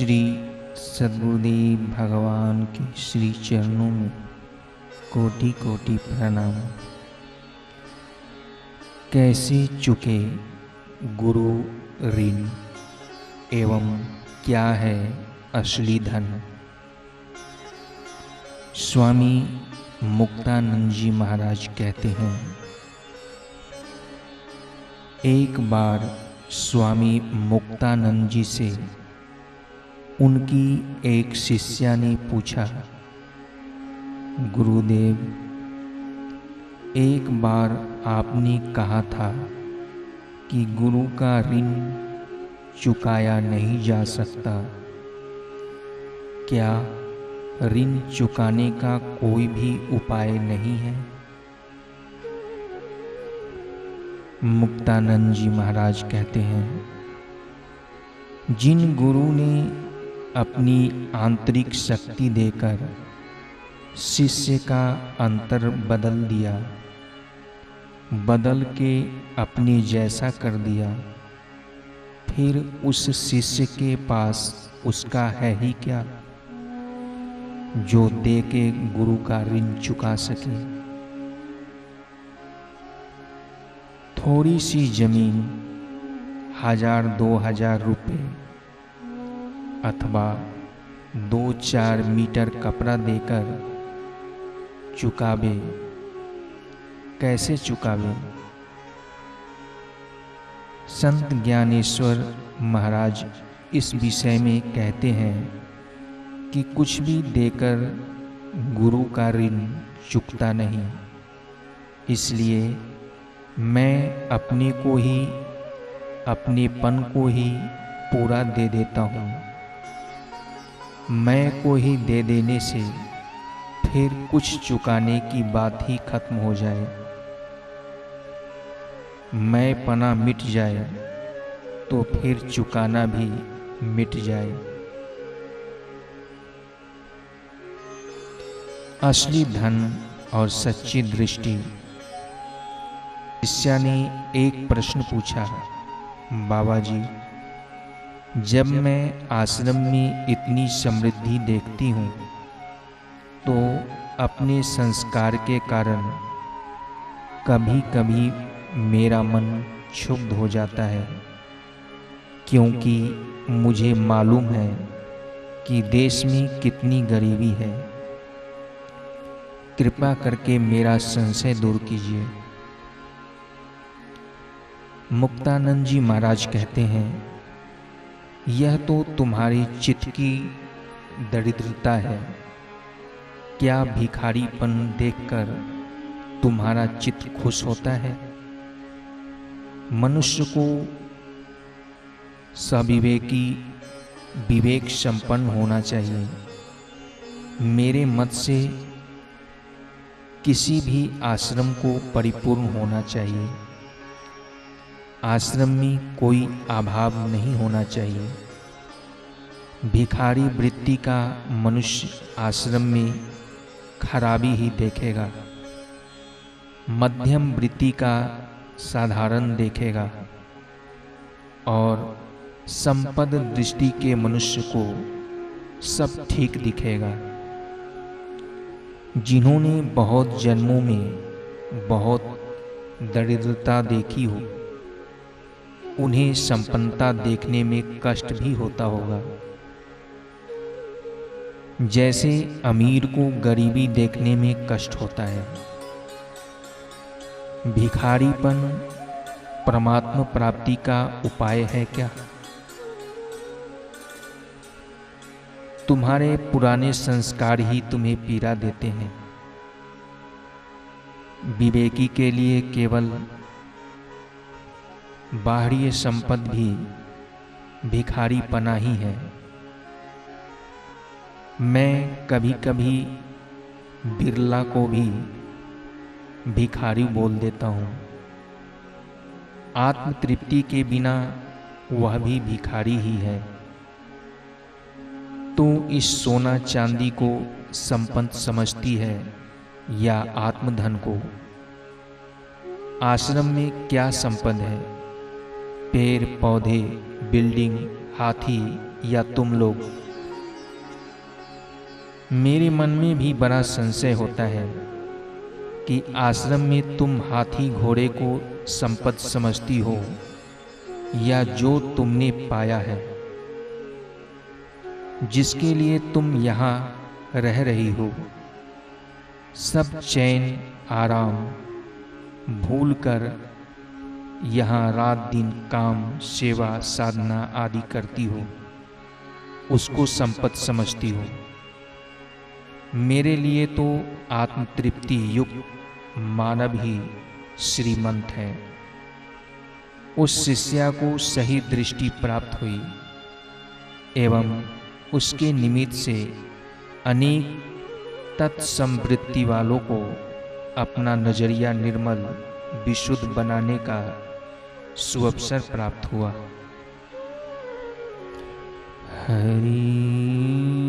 श्री सद्गुरुदेव भगवान के श्री चरणों में कोटि कोटि प्रणाम। कैसे चुके गुरु ऋण एवं क्या है असली धन। स्वामी मुक्तानंद जी महाराज कहते हैं, एक बार स्वामी मुक्तानंद जी से उनकी एक शिष्या ने पूछा, गुरुदेव, एक बार आपने कहा था कि गुरु का ऋण चुकाया नहीं जा सकता। क्या ऋण चुकाने का कोई भी उपाय नहीं है? मुक्तानंद जी महाराज कहते हैं, जिन गुरु ने अपनी आंतरिक शक्ति देकर शिष्य का अंतर बदल दिया, बदल के अपने जैसा कर दिया, फिर उस शिष्य के पास उसका है ही क्या जो दे के गुरु का ऋण चुका सके। थोड़ी सी जमीन 1000-2000 रुपये अथवा 2-4 मीटर कपड़ा देकर चुकावे, कैसे चुकावे? संत ज्ञानेश्वर महाराज इस विषय में कहते हैं कि कुछ भी देकर गुरु का ऋण चुकता नहीं। इसलिए मैं अपने को ही, अपनेपन को ही पूरा दे देता हूँ। मैं को ही दे देने से फिर कुछ चुकाने की बात ही खत्म हो जाए। मैं पना मिट जाए तो फिर चुकाना भी मिट जाए। असली धन और सच्ची दृष्टि। शिष्या ने एक प्रश्न पूछा, बाबा जी, जब मैं आश्रम में इतनी समृद्धि देखती हूँ तो अपने संस्कार के कारण कभी कभी मेरा मन क्षुब्ध हो जाता है, क्योंकि मुझे मालूम है कि देश में कितनी गरीबी है। कृपा करके मेरा संशय दूर कीजिए। मुक्तानंद जी महाराज कहते हैं, यह तो तुम्हारी चित्त की दरिद्रता है। क्या भिखारीपन देखकर तुम्हारा चित्त खुश होता है? मनुष्य को सविवेकी, विवेक संपन्न होना चाहिए। मेरे मत से किसी भी आश्रम को परिपूर्ण होना चाहिए। आश्रम में कोई अभाव नहीं होना चाहिए। भिखारी वृत्ति का मनुष्य आश्रम में खराबी ही देखेगा, मध्यम वृत्ति का साधारण देखेगा और संपद दृष्टि के मनुष्य को सब ठीक दिखेगा। जिन्होंने बहुत जन्मों में बहुत दरिद्रता देखी हो, उन्हें संपन्नता देखने में कष्ट भी होता होगा। जैसे अमीर को गरीबी देखने में कष्ट होता है। भिखारीपन परमात्मा प्राप्ति का उपाय है क्या? तुम्हारे पुराने संस्कार ही तुम्हें पीड़ा देते हैं। विवेकी के लिए केवल बाहरी संपद भी भिखारीपना ही है। मैं कभी कभी बिरला को भी भिखारी बोल देता हूँ। आत्म तृप्ति के बिना वह भी भिखारी ही है। तो इस सोना चांदी को संपन्न समझती है या आत्मधन को? आश्रम में क्या संपद है? पेड़ पौधे, बिल्डिंग, हाथी, या तुम लोग? मेरे मन में भी बड़ा संशय होता है कि आश्रम में तुम हाथी घोड़े को संपद समझती हो या जो तुमने पाया है, जिसके लिए तुम यहाँ रह रही हो, सब चैन आराम भूलकर यहाँ रात दिन काम सेवा साधना आदि करती हो, उसको संपद समझती हो। मेरे लिए तो आत्मतृप्ति युक्त मानव ही श्रीमंत है। उस शिष्या को सही दृष्टि प्राप्त हुई एवं उसके निमित्त से अनेक तत्संवृत्ति वालों को अपना नजरिया निर्मल विशुद्ध बनाने का सुअवसर प्राप्त हुआ। हरि